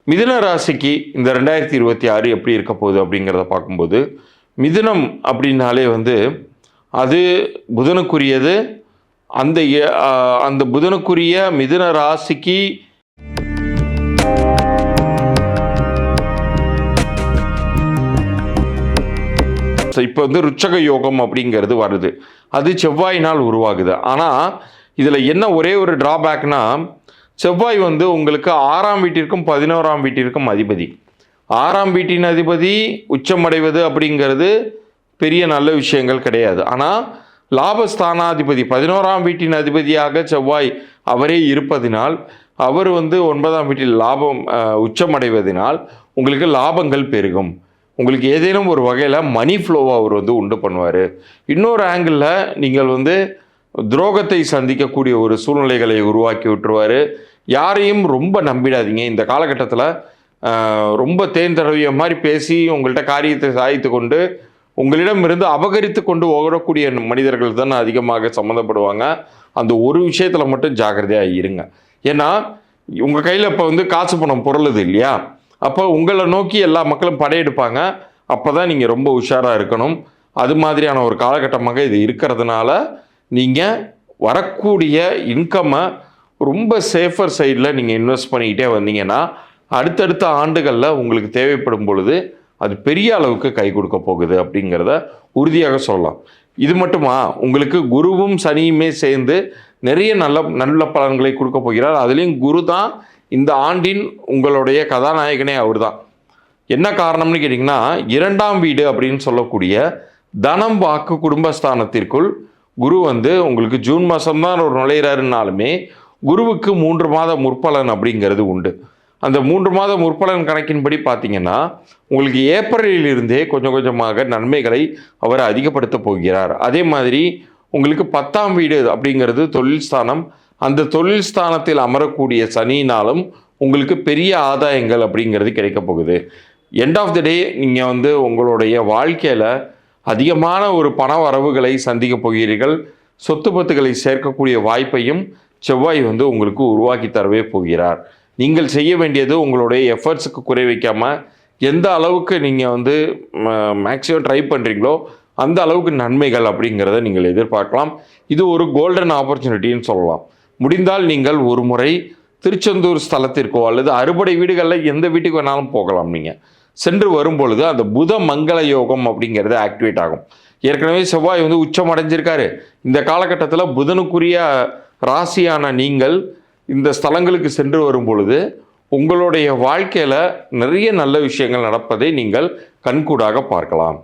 மிதுன ராசிக்கு இந்த 2026 எப்படி இருக்க போகுது அப்படிங்கிறத பார்க்கும்போது, மிதுனம் அப்படின்னாலே அது புதனுக்குரியது. அந்த அந்த புதனுக்குரிய மிதுன ராசிக்கு இப்போ ருச்சக யோகம் அப்படிங்கிறது வருது. அது செவ்வாயினால் உருவாகுது. ஆனால் இதில் என்ன ஒரே ஒரு டிராபேக்னா, செவ்வாய் உங்களுக்கு 6ஆம் வீட்டிற்கும் 11ஆம் வீட்டிற்கும் அதிபதி. 6ஆம் வீட்டின் அதிபதி உச்சமடைவது அப்படிங்கிறது பெரிய நல்ல விஷயங்கள் கிடையாது. ஆனால் லாபஸ்தானாதிபதி 11ஆம் வீட்டின் அதிபதியாக செவ்வாய் அவரே இருப்பதினால், அவர் 9ஆம் வீட்டில் லாபம் உச்சமடைவதனால் உங்களுக்கு லாபங்கள் பெருகும். உங்களுக்கு ஏதேனும் ஒரு வகையில் மணி ஃப்ளோவை அவர் உண்டு பண்ணுவார். இன்னொரு ஆங்கிளில் நீங்கள் துரோகத்தை சந்திக்கக்கூடிய ஒரு சூழ்நிலைகளை உருவாக்கி விட்டுருவார். யாரையும் ரொம்ப நம்பிடாதீங்க. இந்த காலகட்டத்தில் ரொம்ப தேன் தடவிய மாதிரி பேசி உங்கள்கிட்ட காரியத்தை சாதித்து கொண்டு உங்களிடமிருந்து அபகரித்து கொண்டு ஓடக்கூடிய மனிதர்கள் தான் அதிகமாக சம்மந்தப்படுவாங்க. அந்த ஒரு விஷயத்தில் மட்டும் ஜாக்கிரதையாக இருங்க. ஏன்னா உங்கள் கையில் இப்போ காசு பணம் பொருளுது இல்லையா, அப்போ உங்களை நோக்கி எல்லா மக்களும் படையெடுப்பாங்க. அப்போ தான் நீங்கள் ரொம்ப உஷாராக இருக்கணும். அது மாதிரியான ஒரு காலகட்டமாக இது இருக்கிறதுனால நீங்கள் வரக்கூடிய இன்கம்மை ரொம்ப சேஃபர் சைடில் நீங்கள் இன்வெஸ்ட் பண்ணிக்கிட்டே வந்தீங்கன்னா அடுத்தடுத்த ஆண்டுகளில் உங்களுக்கு தேவைப்படும் பொழுது அது பெரிய அளவுக்கு கை கொடுக்க போகுது அப்படிங்கிறத உறுதியாக சொல்லலாம். இது மட்டுமா, உங்களுக்கு குருவும் சனியுமே சேர்ந்து நிறைய நல்ல பலன்களை கொடுக்க போகிறார். அதுலேயும் குரு தான் இந்த ஆண்டின் உங்களுடைய கதாநாயகனே அவர் தான். என்ன காரணம்னு கேட்டிங்கன்னா, 2ஆம் வீடு அப்படின்னு சொல்லக்கூடிய தனம் வாக்கு குடும்பஸ்தானத்திற்குள் குரு உங்களுக்கு ஜூன் மாதம்தான் ஒரு நுழையிறாருனாலுமே குருவுக்கு 3 மாத முற்பலன் அப்படிங்கிறது உண்டு. அந்த 3 மாத முற்பலன் கணக்கின்படி பார்த்தீங்கன்னா உங்களுக்கு ஏப்ரலிலிருந்தே கொஞ்சம் கொஞ்சமாக நன்மைகளை அவர் அதிகப்படுத்த போகிறார். அதே மாதிரி உங்களுக்கு 10ஆம் வீடு அப்படிங்கிறது தொழில் ஸ்தானம். அந்த தொழில் ஸ்தானத்தில் அமரக்கூடிய சனியினாலும் உங்களுக்கு பெரிய ஆதாயங்கள் அப்படிங்கிறது கிடைக்க போகுது. எண்ட் ஆஃப் த டே நீங்கள் உங்களுடைய வாழ்க்கையில் அதிகமான ஒரு பண வரவுகளை சந்திக்க போகிறீர்கள். சொத்து பத்துகளை சேர்க்கக்கூடிய வாய்ப்பையும் செவ்வாய் உங்களுக்கு உருவாக்கி தரவே போகிறார். நீங்கள் செய்ய வேண்டியது உங்களுடைய எஃபர்ட்ஸுக்கு குறை வைக்காமல் எந்த அளவுக்கு நீங்கள் மேக்ஸிமம் ட்ரை பண்ணுறீங்களோ அந்த அளவுக்கு நன்மைகள் அப்படிங்கிறத நீங்கள் எதிர்பார்க்கலாம். இது ஒரு கோல்டன் ஆப்பர்ச்சுனிட்டின்னு சொல்லலாம். முடிந்தால் நீங்கள் ஒரு முறை திருச்செந்தூர் ஸ்தலத்திற்கோ அல்லது அறுபடை வீடுகளில் எந்த வீட்டுக்கு வேணாலும் போகலாம். நீங்கள் சென்று வரும்பொழுது அந்த புத மங்கள யோகம் அப்படிங்கிறது ஆக்டிவேட் ஆகும். ஏற்கனவே செவ்வாய் உச்சம் அடைஞ்சிருக்காரு. இந்த காலகட்டத்தில் புதனுக்குரிய ராசியான நீங்கள் இந்த ஸ்தலங்களுக்கு சென்று வரும் பொழுது உங்களுடைய வாழ்க்கையில் நிறைய நல்ல விஷயங்கள் நடப்பதை நீங்கள் கண்கூடாக பார்க்கலாம்.